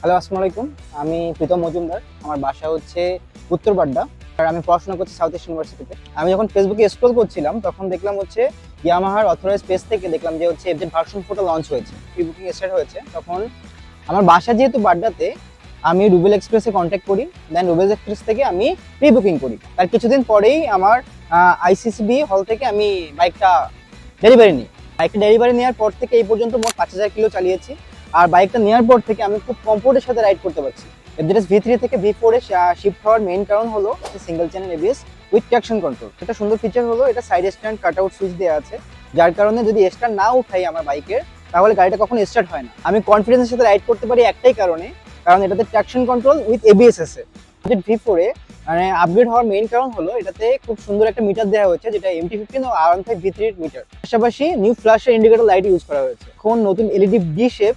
Hello, আসসালামু আলাইকুম। আমি প্রীতম মজুমদার। আমার বাসা হচ্ছে উত্তরবাড্ডা। আর আমি পড়াশোনা করছি সাউথ ইস্ট ইউনিভার্সিটিতে। আমি যখন ফেসবুকে স্ক্রল করছিলাম তখন দেখলাম হচ্ছে ইয়ামাহার অথরাইজড পেজ থেকে দেখলাম যে হচ্ছে এফজেড ভার্সন 4টা লঞ্চ হয়েছে, প্রি বুকিং স্টার্ট হয়েছে। তখন আমার বাসা যেহেতু বাড্ডাতে, আমি রুবেল এক্সপ্রেসে কন্ট্যাক্ট করি। দেন রুবেল এক্সপ্রেস থেকে আমি প্রি বুকিং করি। তার কিছুদিন পরেই আমার আইসিসিবি হল থেকে আমি বাইকটা ডেলিভারি নিই। বাইকটা ডেলিভারি নেওয়ার পর থেকে এই পর্যন্ত মোট 5000 কিলো চালিয়েছি। আর বাইকটা নেওয়ার পর থেকে আমি খুব কমফোর্টের সাথে রাইড করতে পারছি। এফজেডএস V3 থেকে V4 এ শিফট হওয়ার মেইন কারণ হলো single channel ABS with traction control. এটা সুন্দর ফিচার হলো এটা side stand cut out switch দেওয়া আছে, যার কারণে যদি স্টার্ট না উঠাই আমার বাইকের, তাহলে গাড়িটা কখনো স্টার্ট হয় না। আমি কনফিডেন্সের সাথে রাইড করতে পারি একটাই কারণে, কারণ এটাতে ট্রাকশন কন্ট্রোল উইথ এবিএস আছে। V4 এ মানে আপগ্রেড হওয়ার মেইন কারণ হলো এটাতে খুব সুন্দর একটা মিটার দেওয়া হয়েছে, যেটা MT-15 ও R15 V3 মিটার। পাশাপাশি নিউ ফ্ল্যাশের ইন্ডিকেটর লাইট ইউজ করা হয়েছে। এখন নতুন LED D shape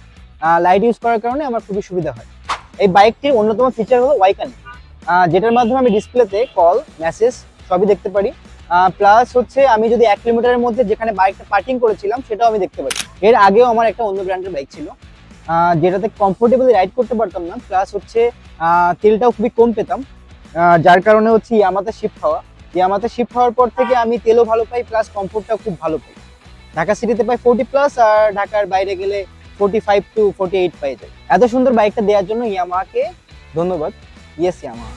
light use করার কারণে আমার খুবই সুবিধা হয়। এই বাইকটির অন্যতম ফিচার হলো ওয়াইকানি, যেটার মাধ্যমে আমি ডিসপ্লেতে কল, মেসেজ সবই দেখতে পারি। প্লাস হচ্ছে আমি যদি 1 কিলোমিটারের মধ্যে যেখানে বাইকটা পার্কিং করেছিলাম সেটাও আমি দেখতে পারি। এর আগেও আমার একটা অন্য ব্র্যান্ডের বাইক ছিল, যেটাতে কমফোর্টেবলি রাইড করতে পারতাম না। প্লাস হচ্ছে তেলটাও খুবই কম পেতাম, যার কারণে হচ্ছে ইয়ামাতে শিফট হওয়ার পর থেকে আমি তেলও ভালো পাই, প্লাস কমফোর্টটাও খুব ভালো পাই। ঢাকা সিটিতে পাই 40+, আর ঢাকার বাইরে গেলে 45 to 48 পাই যায়। এত সুন্দর বাইকটা দেওয়ার জন্য ইয়ামাহাকে ধন্যবাদ। Yes Yamaha.